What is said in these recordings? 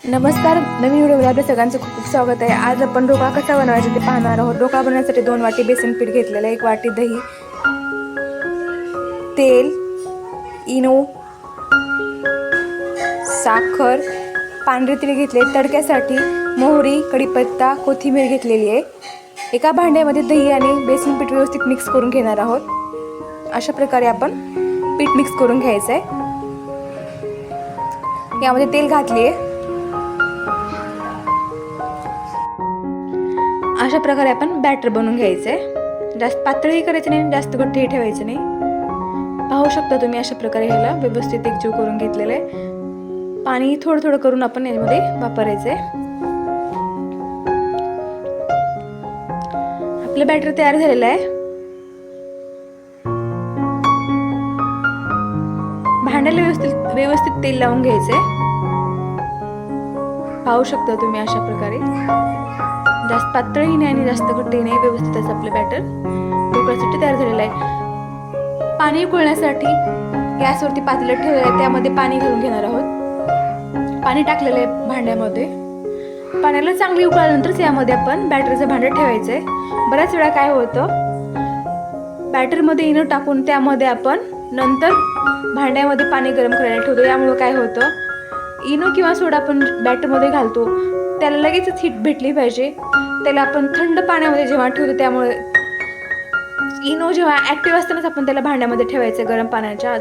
नमस्कार, नवीन व्हिडिओमध्ये आपल्या सगळ्यांचं खूप खूप स्वागत आहे। आज आपण ढोकळा कसा बनवायचा ते पाहणार आहोत। ढोकळा बनवण्यासाठी 2 वाटी बेसन पीठ घेतलेलं आहे, 1 वाटी दही, तेल, इनो, साखर, पांढरे तीळ घेतले, तडक्यासाठी मोहरी, कढीपत्ता, कोथिंबीर घेतलेली आहे। एका भांड्यामध्ये दही आणि बेसन पीठ व्यवस्थित मिक्स करून घेणार आहोत। अशा प्रकारे आपण पीठ मिक्स करून घ्यायचं आहे। यामध्ये तेल घातले आहे। अशा प्रकारे आपण बॅटर बनवून घ्यायचं आहे। जास्त पातळही करायचं नाही, जास्त घट्टही ठेवायचं नाही। पाहू शकता तुम्ही अशा प्रकारे ह्याला व्यवस्थित एकजीव करून घेतलेलं आहे। पाणी थोडं थोडं करून आपण यामध्ये वापरायचं आहे। आपलं बॅटर तयार झालेलं आहे। भांड्याला व्यवस्थित तेल लावून घ्यायचंय। पाहू शकता तुम्ही अशा प्रकारे जास्त पातळही नाही आणि जास्त घट्टही नाही, व्यवस्थित असं आपलं बॅटर ढोकळ्यासाठी तयार झालेलं आहे। पाणी उकळण्यासाठी गॅसवरती पातेलं ठेवलेलं आहे, त्यामध्ये पाणी घालून घेणार आहोत। पाणी टाकलेलं आहे भांड्यामध्ये। पाण्याला चांगली उकळल्यानंतरच यामध्ये आपण बॅटरचं भांडं ठेवायचं आहे। बऱ्याच वेळा काय होतं, बॅटरमध्ये इनो टाकून त्यामध्ये आपण नंतर भांड्यामध्ये पाणी गरम करायला ठेवतो। यामुळे काय होतं, इनो किंवा सोडा आपण बॅटरमध्ये घालतो, त्याला लगेचच हीट भेटली पाहिजे। त्याला आपण थंड पाण्यामध्ये जेव्हा ठेवतो, त्यामुळे इनो जेव्हा ॲक्टिव्ह असतानाच आपण त्याला भांड्यामध्ये ठेवायचं गरम पाण्याच्या।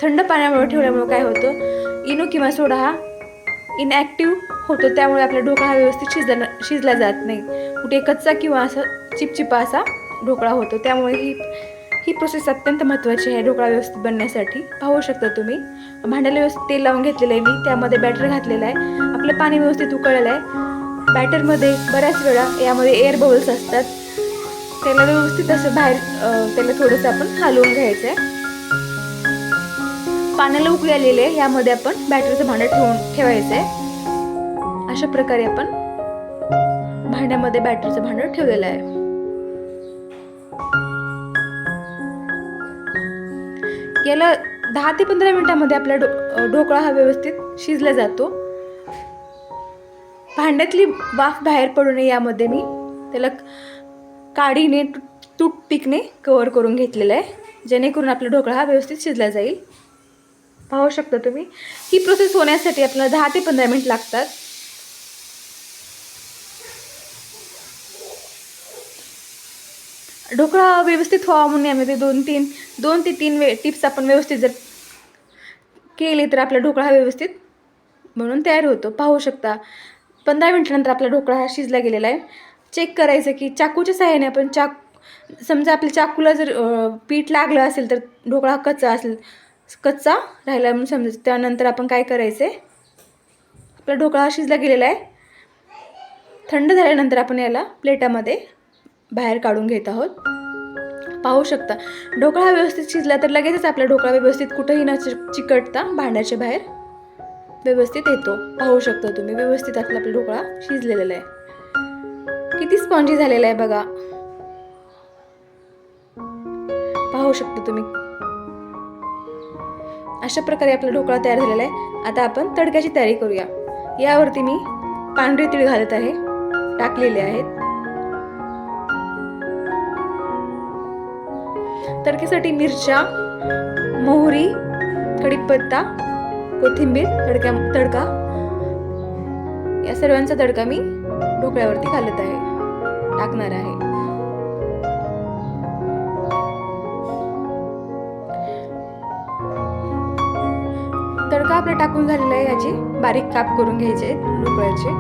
थंड पाण्यामुळे ठेवल्यामुळे काय होतं, इनो किंवा सोडा हा इनॲक्टिव्ह होतो, त्यामुळे आपला ढोकळा हा व्यवस्थित शिजला जात नाही। कुठे कच्चा किंवा असा चिपचिपा असा ढोकळा होतो। त्यामुळे ही प्रोसेस अत्यंत महत्त्वाची आहे ढोकळा व्यवस्थित बनण्यासाठी। पाहू शकता तुम्ही भांड्याला व्यवस्थित तेल लावून घेतलेलं आहे मी, त्यामध्ये बॅटर घातलेलं आहे। आपलं पाणी व्यवस्थित उकळलेलं आहे। बॅटरमध्ये बऱ्याच वेळा यामध्ये एअर बबल्स असतात, त्याला व्यवस्थित असं बाहेर त्याला थोडंसं आपण हलवून घ्यायचं आहे। पाण्याला उकळी आलेले आहे, यामध्ये आपण बॅटरचं भांडं ठेवायचं आहे। अशा प्रकारे आपण भांड्यामध्ये बॅटरचं भांडं ठेवलेलं आहे। याला 10 ते 15 मिनिटांमध्ये आपला ढोकळा हा व्यवस्थित शिजला जातो। भांड्यातली वाफ बाहेर पडू नये यामध्ये मी त्याला काडीने टूथपिकने कव्हर करून घेतलेलं आहे, जेणेकरून आपला ढोकळा हा व्यवस्थित शिजला जाईल। पाहू शकता तुम्ही ही प्रोसेस होण्यासाठी आपल्याला 10 ते 15 मिनिट लागतात। ढोकळा व्यवस्थित व्हावा म्हणून यामध्ये 2 ते 3 टिप्स आपण व्यवस्थित जर केले तर आपला ढोकळा हा व्यवस्थित म्हणून तयार होतो। पाहू शकता 15 मिनिटानंतर आपला ढोकळा हा शिजला गेलेला आहे। चेक करायचं की चाकूच्या सहाय्याने आपण समजा आपल्या चाकूला जर पीठ लागलं असेल तर ढोकळा कच्चा राहिला म्हणून समजायचं। त्यानंतर आपण काय करायचं आहे, आपला ढोकळा हा शिजला गेलेला आहे। थंड झाल्यानंतर आपण याला प्लेटामध्ये बाहेर काढून घेत आहोत। पाहू शकता ढोकळा हा व्यवस्थित शिजला तर लगेचच आपला ढोकळा व्यवस्थित कुठेही न चिकटता भांड्याच्या बाहेर व्यवस्थित येतो। पाहू शकता तुम्ही व्यवस्थित आपला ढोकळा शिजलेला आहे, किती स्पॉन्जी झालेला आहे बघा। पाहू शकता तुम्ही अशा प्रकारे आपला ढोकळा तयार झालेला आहे। आता आपण तडक्याची तयारी करूया। यावरती मी पांढरे तीळ घालत आहे, टाकलेले आहेत। तडक्यासाठी मिरच्या, मोहरी, कढीपत्ता, कोथिंबीर, तडका या सर्वांचा तडका मी ढोकळ्यावरती टाकणार आहे। तडका आपला टाकून झालेला आहे, याची बारीक काप करून घ्यायचे आहेत ढोकळ्याचे।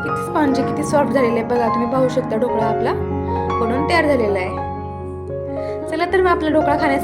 किती स्पॉन्जी, किती सॉफ्ट झालेले आहे बघा तुम्ही। पाहू शकता ढोकळा आपला बनवून तयार झालेला आहे। चला तर मग आपला ढोकळा खाण्यासाठी